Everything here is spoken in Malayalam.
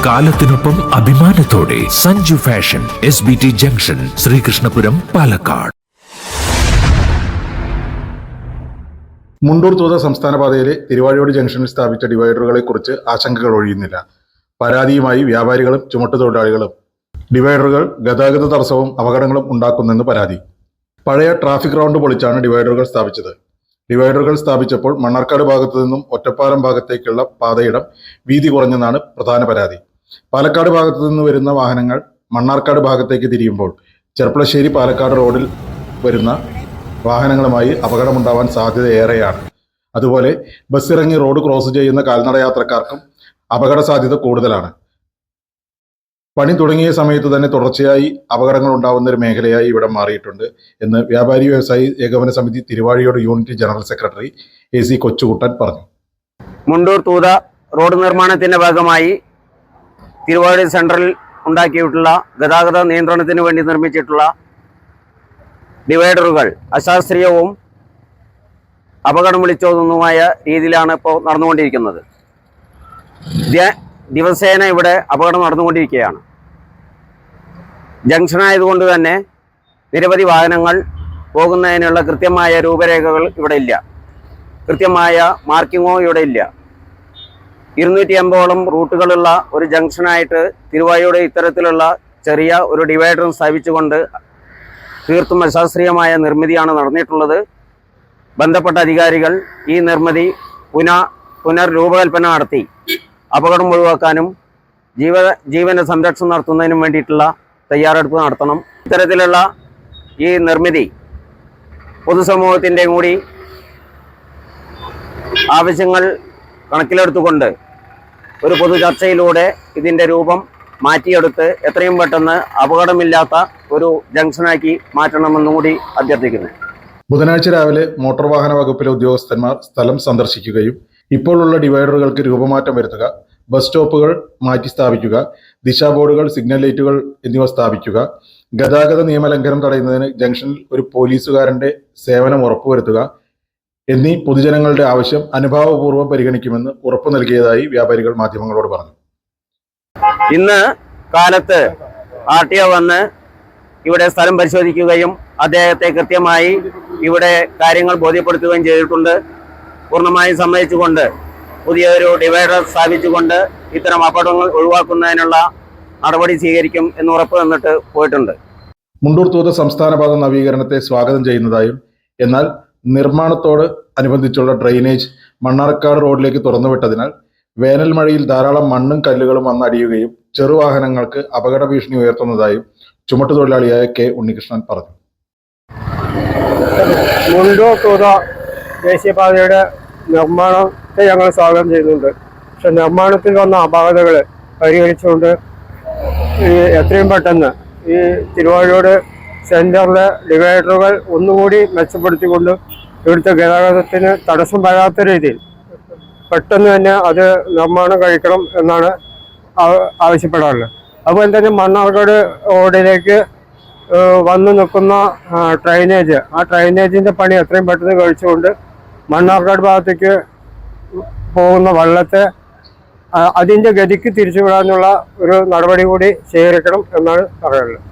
കാലത്തിനൊപ്പം അഭിമാനത്തോടെ Sanju fashion SBT junction, Sreekrishnapuram, Palakkad. Mundur Thootha സംസ്ഥാന പാതയിലെ തിരുവാഴിയോട് ജംഗ്ഷനിൽ സ്ഥാപിച്ച ഡിവൈഡറുകളെ കുറിച്ച് ആശങ്കകൾ ഒഴിയുന്നില്ല. പരാതിയുമായി വ്യാപാരികളും ചുമട്ടുതൊഴിലാളികളും. ഡിവൈഡറുകൾ ഗതാഗത തടസ്സവും അപകടങ്ങളും ഉണ്ടാക്കുന്നെന്ന് പരാതി. പഴയ ട്രാഫിക് റൗണ്ട് പൊളിച്ചാണ് ഡിവൈഡറുകൾ സ്ഥാപിച്ചത്. ഡിവൈഡറുകൾ സ്ഥാപിച്ചപ്പോൾ മണ്ണാർക്കാട് ഭാഗത്തു നിന്നും ഒറ്റപ്പാലം ഭാഗത്തേക്കുള്ള പാതയിടം വീതി കുറഞ്ഞെന്നാണ് പ്രധാന പരാതി. പാലക്കാട് ഭാഗത്തു നിന്ന് വരുന്ന വാഹനങ്ങൾ മണ്ണാർക്കാട് ഭാഗത്തേക്ക് തിരിയുമ്പോൾ ചെർപ്പളശ്ശേരി പാലക്കാട് റോഡിൽ വരുന്ന വാഹനങ്ങളുമായി അപകടമുണ്ടാവാൻ സാധ്യത ഏറെയാണ്. അതുപോലെ ബസ്സിറങ്ങി റോഡ് ക്രോസ് ചെയ്യുന്ന കാൽനട യാത്രക്കാർക്കും അപകട സാധ്യത കൂടുതലാണ്. പണി തുടങ്ങിയ സമയത്ത് തന്നെ തുടർച്ചയായി അപകടങ്ങൾ ഉണ്ടാവുന്ന ഒരു മേഖലയായി ഇവിടെ മാറിയിട്ടുണ്ട് എന്ന് വ്യാപാരി വ്യവസായി ഏകോപന സമിതി Thiruvazhiyode unit general secretary AC Kochukuttan പറഞ്ഞു. മുണ്ടൂർ തൂത റോഡ് നിർമ്മാണത്തിന്റെ ഭാഗമായി തിരുവാഴി സെൻട്രൽ ഉണ്ടാക്കിയിട്ടുള്ള ഗതാഗത നിയന്ത്രണത്തിന് വേണ്ടി നിർമ്മിച്ചിട്ടുള്ള ഡിവൈഡറുകൾ അശാസ്ത്രീയവും അപകടം വിളിച്ചോതുന്നതുമായ രീതിയിലാണ് ഇപ്പോൾ നടന്നുകൊണ്ടിരിക്കുന്നത്. ദിവസേന ഇവിടെ അപകടം നടന്നുകൊണ്ടിരിക്കുകയാണ്. ജംഗ്ഷനായതുകൊണ്ട് തന്നെ നിരവധി വാഹനങ്ങൾ പോകുന്നതിനുള്ള കൃത്യമായ രൂപരേഖകൾ ഇവിടെ ഇല്ല, കൃത്യമായ മാർക്കിങ്ങോ ഇവിടെ ഇല്ല. 250ഓളം റൂട്ടുകളുള്ള ഒരു ജംഗ്ഷനായിട്ട് തിരുവാഴിയോട് ഇത്തരത്തിലുള്ള ചെറിയ ഒരു ഡിവൈഡറും സ്ഥാപിച്ചുകൊണ്ട് തീർത്തും അശാസ്ത്രീയമായ നിർമ്മിതിയാണ് നടന്നിട്ടുള്ളത്. ബന്ധപ്പെട്ട അധികാരികൾ ഈ നിർമ്മിതി പുനർരൂപകൽപ്പന നടത്തി അപകടം ഒഴിവാക്കാനും ജീവന സംരക്ഷണം നടത്തുന്നതിനും വേണ്ടിയിട്ടുള്ള തയ്യാറെടുപ്പ് നടത്തണം. ഇത്തരത്തിലുള്ള ഈ നിർമ്മിതി പൊതുസമൂഹത്തിൻ്റെ കൂടി ആവശ്യങ്ങൾ കണക്കിലെടുത്തുകൊണ്ട് ഒരു പൊതു ചർച്ചയിലൂടെ ഇതിൻ്റെ രൂപം മാറ്റിയെടുത്ത് എത്രയും പെട്ടെന്ന് അപകടമില്ലാത്ത ഒരു ജംഗ്ഷനാക്കി മാറ്റണമെന്നും കൂടി അഭ്യർത്ഥിക്കുന്നു. ബുധനാഴ്ച രാവിലെ മോട്ടോർ വാഹന വകുപ്പിലെ ഉദ്യോഗസ്ഥന്മാർ സ്ഥലം സന്ദർശിക്കുകയും ഇപ്പോഴുള്ള ഡിവൈഡറുകൾക്ക് രൂപമാറ്റം വരുത്തുക, ബസ് സ്റ്റോപ്പുകൾ മാറ്റി സ്ഥാപിക്കുക, ദിശാബോർഡുകൾ, സിഗ്നൽ ലൈറ്റുകൾ എന്നിവ സ്ഥാപിക്കുക, ഗതാഗത നിയമലംഘനം തടയുന്നതിന് ജംഗ്ഷനിൽ ഒരു പോലീസുകാരന്റെ സേവനം ഉറപ്പുവരുത്തുക എന്നീ പൊതുജനങ്ങളുടെ ആവശ്യം അനുഭാവപൂർവ്വം പരിഗണിക്കുമെന്ന് ഉറപ്പു നൽകിയതായി വ്യാപാരികൾ മാധ്യമങ്ങളോട് പറഞ്ഞു. ഇന്ന് കാലത്ത് RTO വന്ന് ഇവിടെ സ്ഥലം പരിശോധിക്കുകയും അദ്ദേഹത്തെ കൃത്യമായി ഇവിടെ കാര്യങ്ങൾ ബോധ്യപ്പെടുത്തുകയും ചെയ്തിട്ടുണ്ട്. പൂർണ്ണമായും സമ്മതിച്ചുകൊണ്ട് പുതിയൊരു ഡിവൈഡർ സ്ഥാപിച്ചുകൊണ്ട് ഇത്തരം അപകടങ്ങൾ ഒഴിവാക്കുന്നതിനുള്ള നടപടി സ്വീകരിക്കും എന്ന് ഉറപ്പ് തന്നിട്ട് പോയിട്ടുണ്ട്. മുണ്ടൂർ തൂത സംസ്ഥാന പാത നവീകരണത്തെ സ്വാഗതം ചെയ്യുന്നതായും എന്നാൽ നിർമ്മാണത്തോട് അനുബന്ധിച്ചുള്ള ഡ്രെയിനേജ് മണ്ണാർക്കാട് റോഡിലേക്ക് തുറന്നുവിട്ടതിനാൽ വേനൽ മഴയിൽ ധാരാളം മണ്ണും കല്ലുകളും വന്നടിയുകയും ചെറുവാഹനങ്ങൾക്ക് അപകട ഭീഷണി ഉയർത്തുന്നതായും ചുമട്ടുതൊഴിലാളിയായ K. ഉണ്ണികൃഷ്ണൻ പറഞ്ഞു. മുണ്ടൂർ തൂത ദേശീയപാതയുടെ നിർമ്മാണത്തെ ഞങ്ങൾ സ്വാഗതം ചെയ്യുന്നുണ്ട്. പക്ഷെ നിർമ്മാണത്തിൽ വന്ന അപാകതകൾ പരിഹരിച്ചുകൊണ്ട് എത്രയും പെട്ടെന്ന് ഈ തിരുവാഴിയോട് സെൻറ്ററിലെ ഡിവൈഡറുകൾ ഒന്നുകൂടി മെച്ചപ്പെടുത്തിക്കൊണ്ട് ഇവിടുത്തെ ഗതാഗതത്തിന് തടസ്സം വരാത്ത രീതിയിൽ പെട്ടെന്ന് തന്നെ അത് നിർമ്മാണം കഴിക്കണം എന്നാണ് ആവശ്യപ്പെടാറുള്ളത്. അതുപോലെ തന്നെ മണ്ണാർക്കാട് റോഡിലേക്ക് വന്നു നിൽക്കുന്ന ഡ്രൈനേജ്, ആ ഡ്രൈനേജിൻ്റെ പണി എത്രയും പെട്ടെന്ന് കഴിച്ചുകൊണ്ട് മണ്ണാർക്കാട് ഭാഗത്തേക്ക് പോകുന്ന വെള്ളത്തെ അതിൻ്റെ ഗതിക്ക് തിരിച്ചുവിടാനുള്ള ഒരു നടപടി കൂടി സ്വീകരിക്കണം എന്നാണ് പറയാനുള്ളത്.